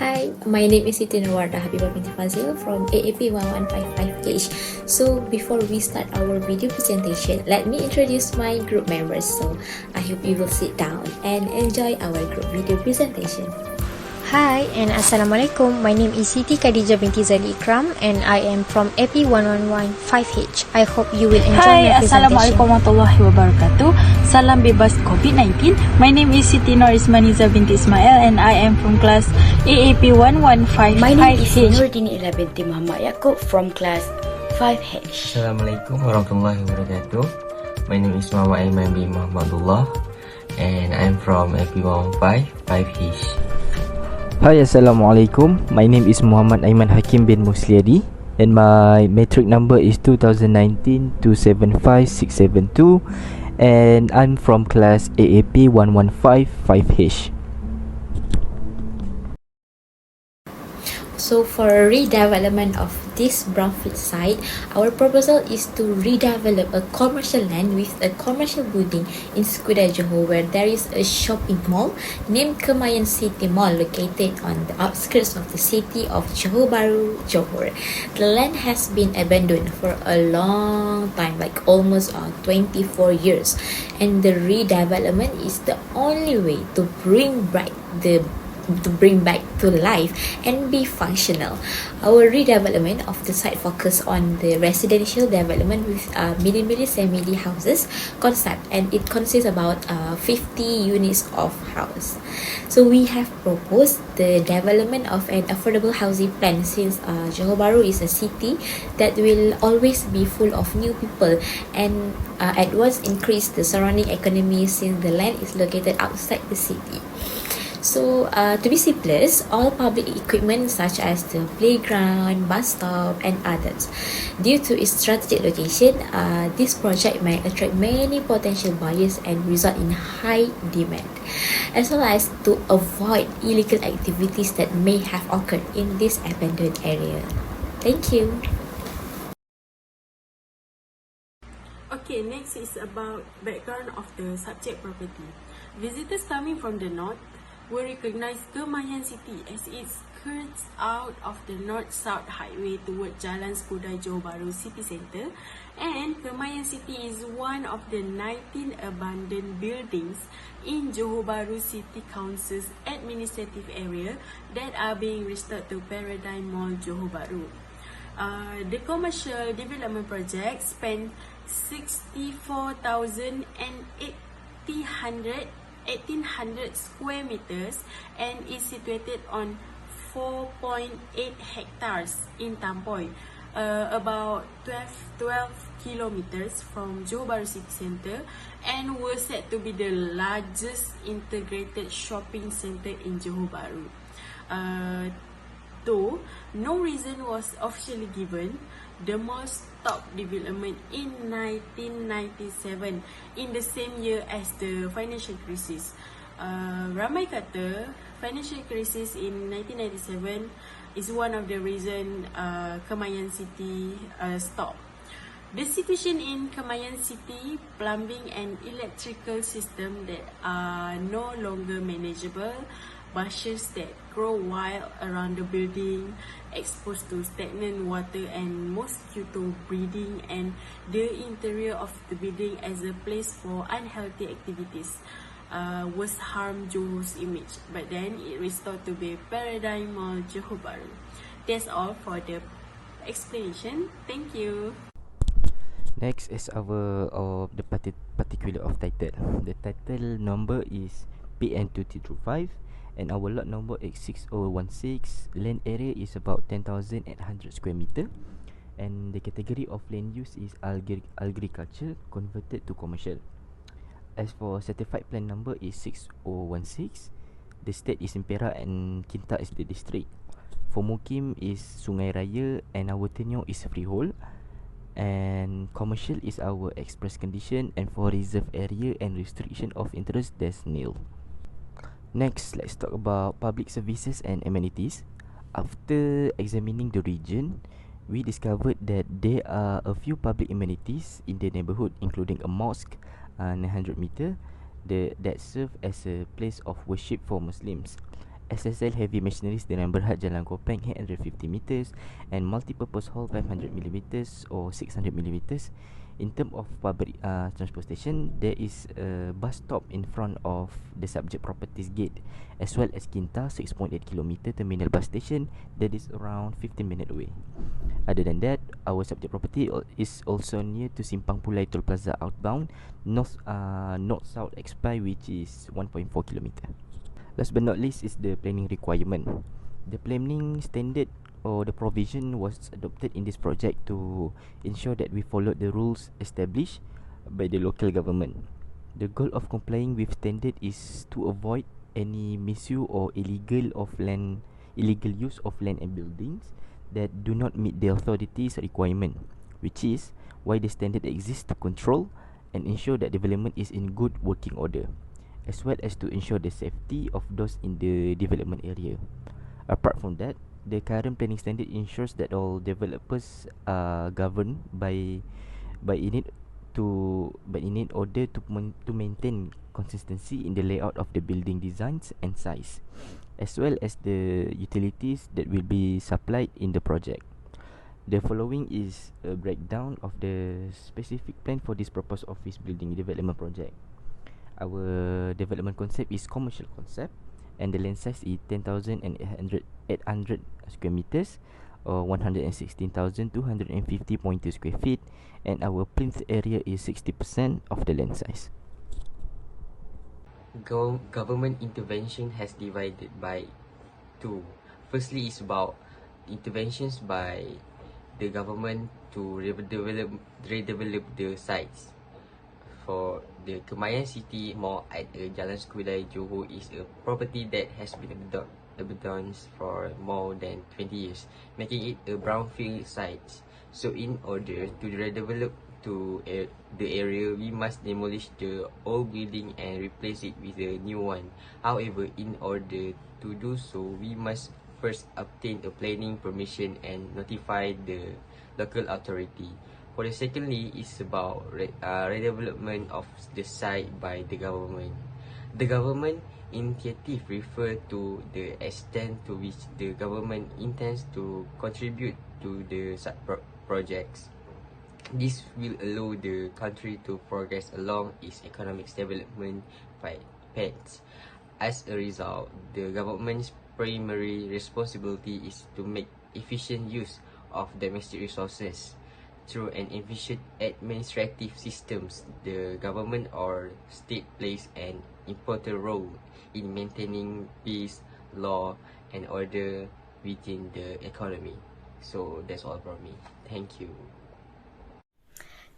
Hi, my name is Siti Nurwardah Habibah binti Fazil from AAP1155H. So before we start our video presentation, let me introduce my group members. So I hope you will sit down and enjoy our group video presentation. Hi and Assalamualaikum. My name is Siti KHADIJAH binti ZAILI IKRAM and I am from AP1115H. I hope you will enjoy my presentation. Assalamualaikum warahmatullahi wabarakatuh. Salam bebas COVID-19. My name is Siti NORISMANIEZA binti ISMAIL and I am from class AAP1155H. My name is DINI binti YAACOB from class 5H. Assalamualaikum warahmatullahi wabarakatuh. My name is AIMAN bin ABDULLAH and I am from AP1155H. Hi, Assalamualaikum. My name is Muhammad Aiman Hakim bin MUSLIADI and my matric number is 2019-275672 and I'm from class AAP1155H. So for redevelopment of this brownfield site, our proposal is to redevelop a commercial land with a commercial building in Skudai, Johor, where there is a shopping mall named Kemayan City Mall located on the outskirts of the city of Johor Bahru, Johor. The land has been abandoned for a long time, like almost 24 years, and the redevelopment is the only way to bring back to life and be functional. Our redevelopment of the site focus on the residential development with minimally semi houses concept, and it consists about 50 units of house. So we have proposed the development of an affordable housing plan, since Johor Bahru is a city that will always be full of new people, and at once increase the surrounding economy since the land is located outside the city. So to be simplest, all public equipment such as the playground, bus stop and others. Due to its strategic location, this project may attract many potential buyers and result in high demand, as well as to avoid illegal activities that may have occurred in this abandoned area. Thank you. Okay, next is about background of the subject property. Visitors coming from the north will recognize Kemayan City as it skirts out of the north-south highway toward Jalan Skudai Johor Bahru City Centre, and Kemayan City is one of the 19 abandoned buildings in Johor Bahru City Council's administrative area that are being restored to Paradigm Mall Johor Bahru. The commercial development project spans 1800 square meters and is situated on 4.8 hectares in Tampoy, about 12 kilometers from Johor Bahru City Centre, and was said to be the largest integrated shopping centre in Johor Bahru. Though no reason was officially given, the mall stopped development in 1997, in the same year as the financial crisis. Ramai kata financial crisis in 1997 is one of the reason Kemayan City stopped. The situation in Kemayan City, plumbing and electrical system that are no longer manageable, bushes that grow wild around the building, exposed to stagnant water and mosquito breeding, and the interior of the building as a place for unhealthy activities was harm Johor's image. But then it restored to be Paradigm Mall Johor Bahru. That's all for the explanation. Thank you. Next is the particular of title. The title number is PN225 and our lot number is 6016. Land area is about 10,800 square meter, and the category of land use is agriculture converted to commercial. As for certified plan number is 6016. The state is in Perak and Kinta is the district. For Mukim is Sungai Raya and our tenure is freehold, and commercial is our express condition, and for reserve area and restriction of interest there's nil. Next, let's talk about public services and amenities. After examining the region, we discovered that there are a few public amenities in the neighborhood, including a mosque 900 meter that serve as a place of worship for Muslims, SSL heavy machineries dengan berhad jalan kopeng 850 meters and multipurpose hall 500 millimeters or 600 millimeters. In terms of public transportation, there is a bus stop in front of the subject properties gate, as well as Kinta 6.8 km terminal bus station that is around 15 minutes away. Other than that, our subject property is also near to Simpang Pulai Toll Plaza outbound north-south expi, which is 1.4 km. Last but not least is the planning requirement. The planning standard or the provision was adopted in this project to ensure that we followed the rules established by the local government. The goal of complying with standard is to avoid any misuse or illegal use of land and buildings that do not meet the authorities' requirement, which is why the standard exists to control and ensure that development is in good working order, as well as to ensure the safety of those in the development area. Apart from that, the current planning standard ensures that all developers are governed by in order to maintain consistency in the layout of the building designs and size, as well as the utilities that will be supplied in the project. The following is a breakdown of the specific plan for this proposed office building development project. Our development concept is commercial concept, and the land size is 10,800 square meters or 116,250.2 square feet, and our plinth area is 60% of the land size. Government intervention has divided by two. Firstly, is about interventions by the government to redevelop the sites. For the Kemayan City Mall at Jalan Skudai, Johor is a property that has been abandoned for more than 20 years, making it a brownfield site. So in order to redevelop the area, we must demolish the old building and replace it with a new one. However, in order to do so, we must first obtain a planning permission and notify the local authority. For the secondly, is about redevelopment of the site by the government. The government initiative refer to the extent to which the government intends to contribute to the projects. This will allow the country to progress along its economic development paths. As a result, the government's primary responsibility is to make efficient use of domestic resources. Through an efficient administrative systems, the government or state plays an important role in maintaining peace, law, and order within the economy. So that's all from me. Thank you.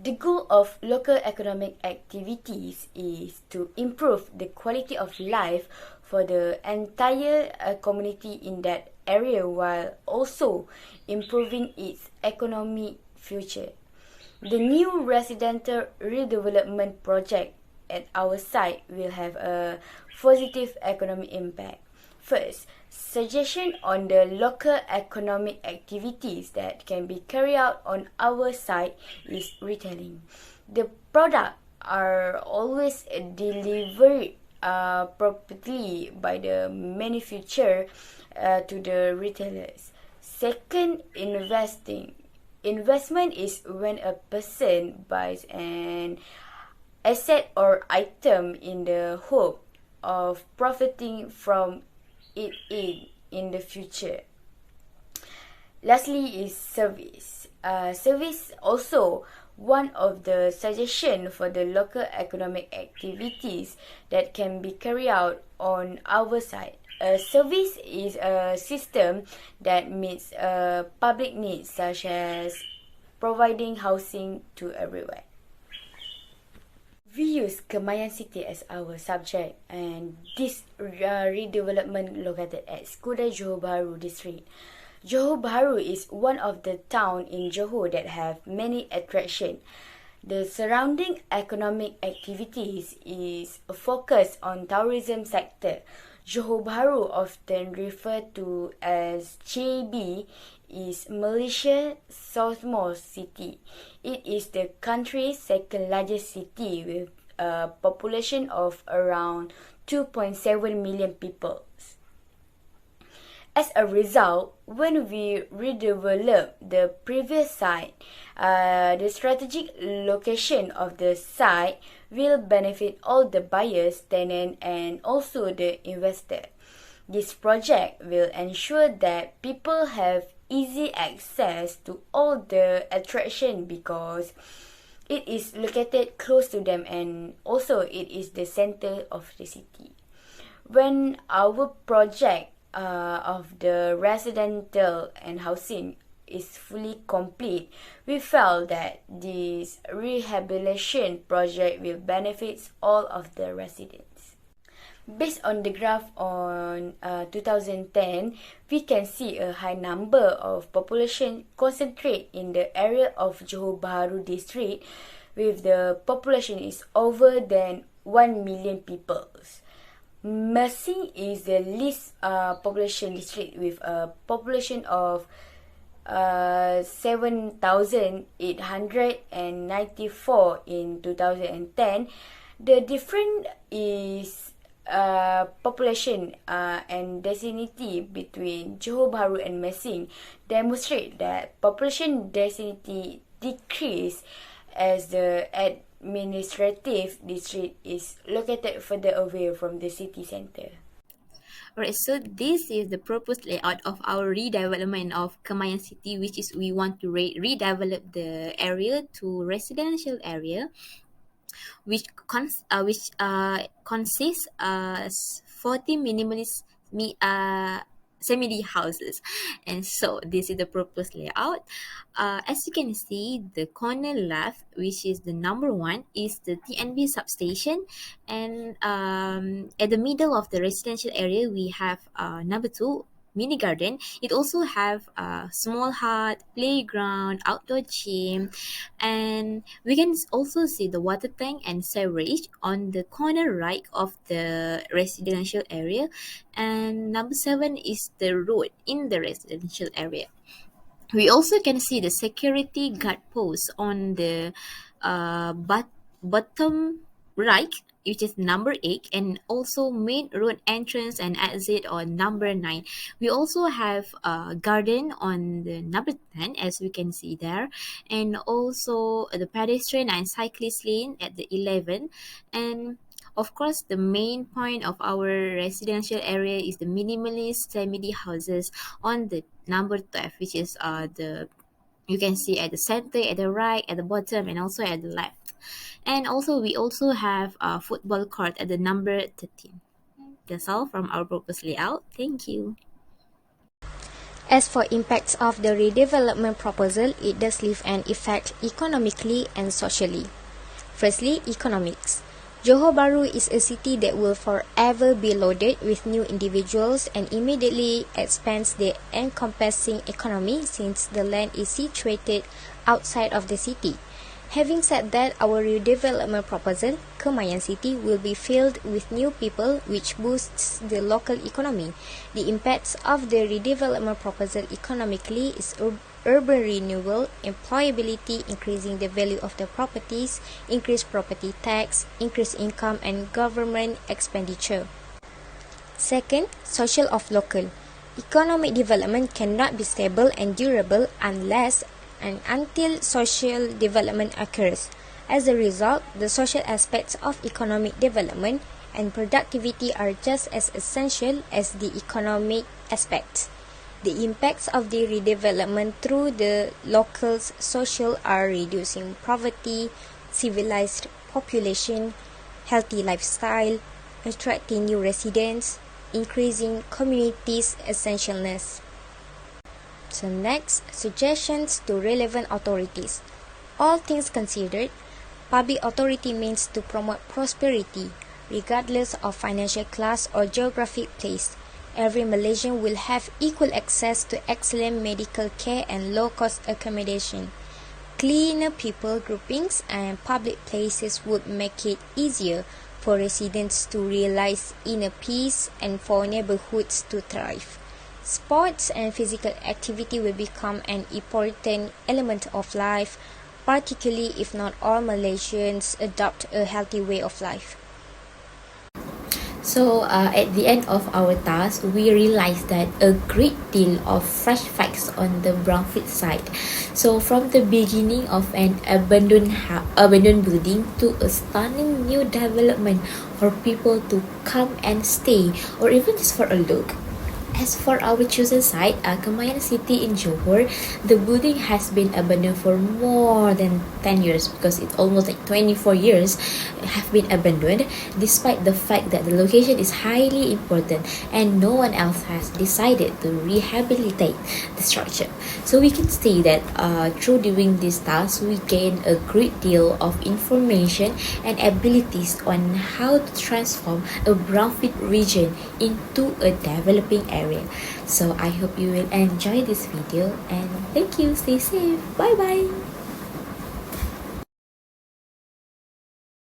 The goal of local economic activities is to improve the quality of life for the entire community in that area, while also improving its economic future. The new residential redevelopment project at our site will have a positive economic impact. First, suggestion on the local economic activities that can be carried out on our site is retailing. The products are always delivered properly by the manufacturer to the retailers. Second, investment is when a person buys an asset or item in the hope of profiting from it in the future. Lastly is service. Service also one of the suggestions for the local economic activities that can be carried out on our site. A service is a system that meets public needs, such as providing housing to everyone. We use Kemayan City as our subject, and this redevelopment located at Skudai Johor Bahru district. Johor Bahru is one of the towns in Johor that have many attractions. The surrounding economic activities is focused on tourism sector. Johor Bahru, often referred to as JB, is Malaysia's southernmost city. It is the country's second largest city with a population of around 2.7 million people. As a result, when we redevelop the previous site, the strategic location of the site will benefit all the buyers, tenant, and also the investor. This project will ensure that people have easy access to all the attraction because it is located close to them, and also it is the center of the city. When our project of the residential and housing is fully complete, we felt that this rehabilitation project will benefit all of the residents. Based on the graph on 2010, we can see a high number of population concentrate in the area of Johor Bahru district, with the population is over than 1 million people. Mesing is the least population district with a population of 7,894 in 2010. The difference is population and density between Johor Bahru and Mesing demonstrate that population density decrease as the administrative district is located further away from the city centre. Alright, so this is the proposed layout of our redevelopment of Kemayan City, which is we want to redevelop the area to residential area, which consists 40 minimalist semi houses. And so this is the proposed layout. As you can see, the corner left, which is the number 1, is the TNB substation, and at the middle of the residential area we have number 2, mini garden. It also have a small hut, playground, outdoor gym, and we can also see the water tank and sewerage on the corner right of the residential area. And number 7 is the road in the residential area. We also can see the security guard post on the bottom right, which is number 8, and also main road entrance and exit on number 9. We also have a garden on the number 10, as we can see there, and also the pedestrian and cyclist lane at the 11. And of course, the main point of our residential area is the minimalist semi houses on the number 12, which is you can see at the center, at the right, at the bottom, and also at the left. And also we also have a football court at the number 13. That's all from our proposed layout. Thank you. As for impacts of the redevelopment proposal, it does leave an effect economically and socially. Firstly, economics. Johor Bahru is a city that will forever be loaded with new individuals and immediately expands the encompassing economy since the land is situated outside of the city. Having said that, our redevelopment proposal, Kemayan City, will be filled with new people, which boosts the local economy. The impacts of the redevelopment proposal economically is urban renewal, employability, increasing the value of the properties, increased property tax, increased income and government expenditure. Second, social of local. Economic development cannot be stable and durable unless and until social development occurs. As a result, the social aspects of economic development and productivity are just as essential as the economic aspects. The impacts of the redevelopment through the locals' social are reducing poverty, civilized population, healthy lifestyle, attracting new residents, increasing communities' essentialness. So next, suggestions to relevant authorities. All things considered, public authority means to promote prosperity, regardless of financial class or geographic place. Every Malaysian will have equal access to excellent medical care and low-cost accommodation. Cleaner people groupings and public places would make it easier for residents to realize inner peace and for neighborhoods to thrive. Sports and physical activity will become an important element of life, particularly if not all Malaysians adopt a healthy way of life. So at the end of our task, we realized that a great deal of fresh facts on the brownfield site. So from the beginning of an abandoned building to a stunning new development for people to come and stay or even just for a look. As for our chosen site, Kemayan City in Johor, the building has been abandoned for more than 10 years because it's almost like 24 years have been abandoned, despite the fact that the location is highly important and no one else has decided to rehabilitate the structure. So we can say that through doing this task, we gain a great deal of information and abilities on how to transform a brownfield region into a developing area. So I hope you will enjoy this video and thank you. Stay safe. Bye bye.